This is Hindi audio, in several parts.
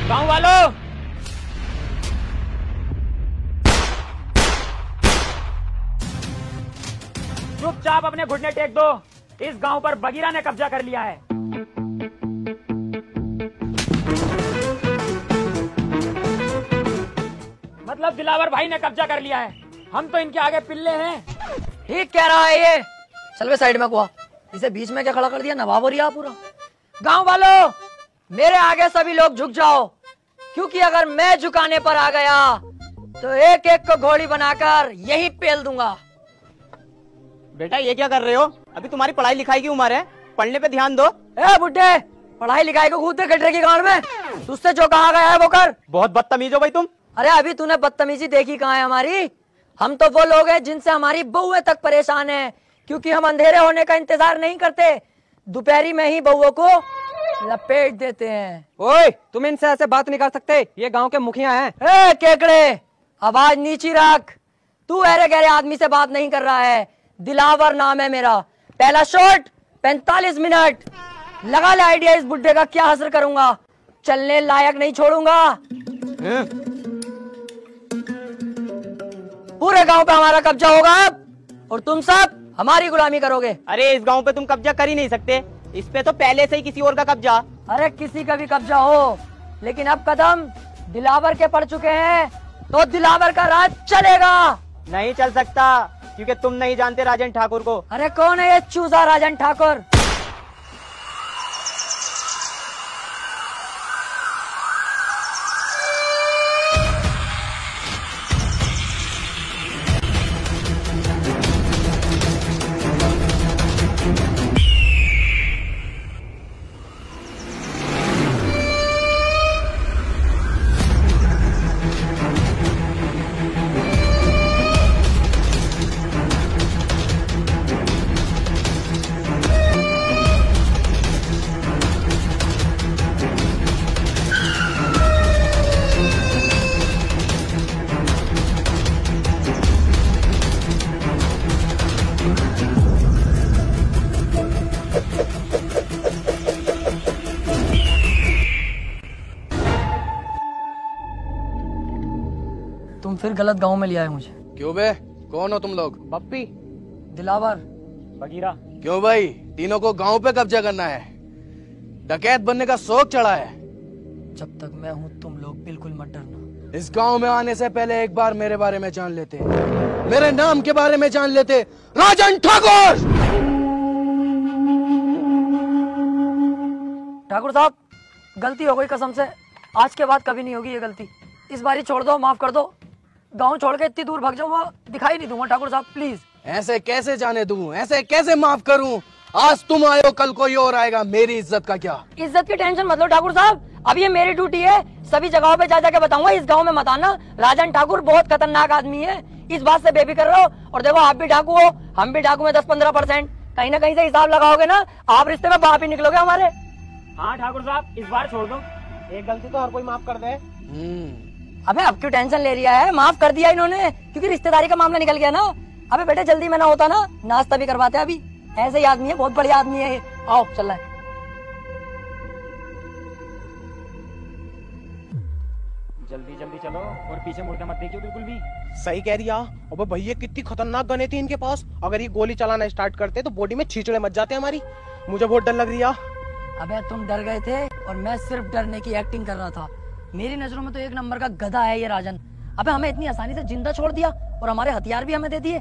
गांव वालों, चुपचाप अपने घुटने टेक दो। इस गांव पर बगीरा ने कब्जा कर लिया है। मतलब दिलावर भाई ने कब्जा कर लिया है। हम तो इनके आगे पिल्ले हैं। ठीक कह रहा है ये। चल वे साइड में कुआ, इसे बीच में क्या खड़ा कर दिया, नवाब हो रिया पूरा। गांव वालों, मेरे आगे सभी लोग झुक जाओ, क्योंकि अगर मैं झुकाने पर आ गया तो एक एक को घोड़ी बनाकर यही पेल दूंगा। बेटा ये क्या कर रहे हो? अभी तुम्हारी पढ़ाई लिखाई की उम्र है, पढ़ने पे ध्यान दो। ए बुड्ढे, पढ़ाई लिखाई को कूदते कटरे की गांड में, तुझसे जो कहा गया है वो कर। बहुत बदतमीज हो भाई तुम। अरे अभी तूने बदतमीजी देखी कहाँ है हमारी? हम तो वो लोग हैं जिनसे हमारी बहुएं तक परेशान हैं, क्योंकि हम अंधेरे होने का इंतजार नहीं करते, दोपहरी में ही बहुओं को लपेट देते हैं। ओए, तुम इनसे ऐसे बात नहीं कर सकते, ये गांव के मुखिया हैं। ए केकड़े, आवाज नीची रख। तू अरे गहरे आदमी से बात नहीं कर रहा है। दिलावर नाम है मेरा। पहला शॉट 45 मिनट। लगा ले आइडिया इस बुड्ढे का क्या असर करूंगा। चलने लायक नहीं छोड़ूंगा। पूरे गांव पे हमारा कब्जा होगा अब, और तुम सब हमारी गुलामी करोगे। अरे इस गांव पे तुम कब्जा कर ही नहीं सकते, इस पे तो पहले से ही किसी और का कब्जा। अरे किसी का भी कब्जा हो, लेकिन अब कदम दिलावर के पड़ चुके हैं तो दिलावर का राज चलेगा। नहीं चल सकता, क्योंकि तुम नहीं जानते राजन ठाकुर को। अरे कौन है ये चूजा राजन ठाकुर? तुम फिर गलत गांव में लिया है मुझे। क्यों बे, कौन हो तुम लोग? बप्पी, दिलावर, बगीरा। क्यों भाई, तीनों को गांव पे कब्जा करना है? डकैत बनने का शौक चढ़ा है? जब तक मैं हूं तुम लोग बिल्कुल मत डरना। इस गांव में आने से पहले एक बार मेरे बारे में जान लेते, मेरे नाम के बारे में जान लेते। राजन ठाकुर। ठाकुर साहब, गलती हो गई कसम से, आज के बाद कभी नहीं होगी ये गलती। इस बारी छोड़ दो, माफ कर दो। गांव छोड़ के इतनी दूर भाग जाऊंगा, दिखाई नहीं दूंगा ठाकुर साहब, प्लीज। ऐसे कैसे जाने दूं, ऐसे कैसे माफ करूं? आज तुम आए हो, कल कोई और आएगा, मेरी इज्जत का क्या? इज्जत की टेंशन मत लो ठाकुर साहब, अब ये मेरी ड्यूटी है। सभी जगहों पे जा जाके बताऊंगा, इस गांव में मत आना, राजन ठाकुर बहुत खतरनाक आदमी है। इस बात से बेफिक्र रहो। और देखो, आप भी डाकू हो, हम भी डाकू में 10-15%। कहीं ना कहीं से हिसाब लगाओगे ना, आप रिश्ते में बाप ही निकलोगे हमारे। हाँ ठाकुर साहब, इस बार छोड़ दो। एक गलती तो हर कोई माफ कर दे। अबे अब क्यों टेंशन ले रहा है? माफ कर दिया इन्होंने, क्योंकि रिश्तेदारी का मामला निकल गया ना। अबे बेटे जल्दी में ना होता ना, नाश्ता भी करवाते। अभी ऐसे ही आदमी है, बहुत बढ़िया आदमी है ये। आओ चल रहा है। जल्दी जल्दी चलो और पीछे मुड़ के मत देखियो बिल्कुल भी। सही कह रही है। अबे भैया कितनी खतरनाक गने थी इनके पास, अगर ये गोली चलाना स्टार्ट करते तो बॉडी में छींचड़े मच जाते हमारी। मुझे बहुत डर लग रही है। अबे तुम डर गए थे और मैं सिर्फ डरने की एक्टिंग कर रहा था। मेरी नजरों में तो एक नंबर का गधा है ये राजन। अबे हमें इतनी आसानी से जिंदा छोड़ दिया और हमारे हथियार भी हमें दे दिए।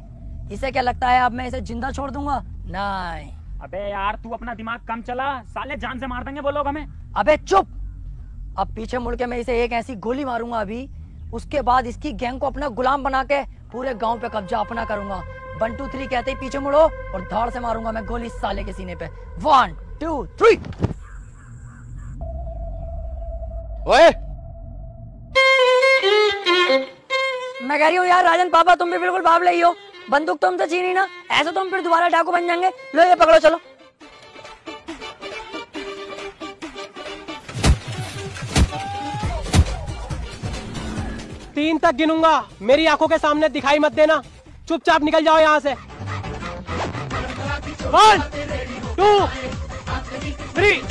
इसे क्या लगता है अब मैं इसे जिंदा छोड़ दूंगा? नहीं। अबे यार तू अपना दिमाग कम चला, साले जान से मार देंगे वो लोग हमें। अबे चुप। अब पीछे मुड़ के मैं इसे एक ऐसी गोली मारूंगा अभी, उसके बाद इसकी गैंग को अपना गुलाम बना के पूरे गांव पे कब्जा अपना करूंगा। 1 2 3 कहते ही पीछे मुड़ो और धाड़ से मारूंगा मैं गोली साले के सीने पे। 1 2 3। ओए, मैं कह रही हूँ यार राजन पापा, तुम भी बिल्कुल बाप ले हो। बंदूक तुम तो छीनी ना, ऐसे तुम फिर दोबारा डाकू बन जाएंगे। लो ये पकड़ो, चलो। तीन तक गिनूंगा, मेरी आंखों के सामने दिखाई मत देना, चुपचाप निकल जाओ यहाँ से। 1 2 3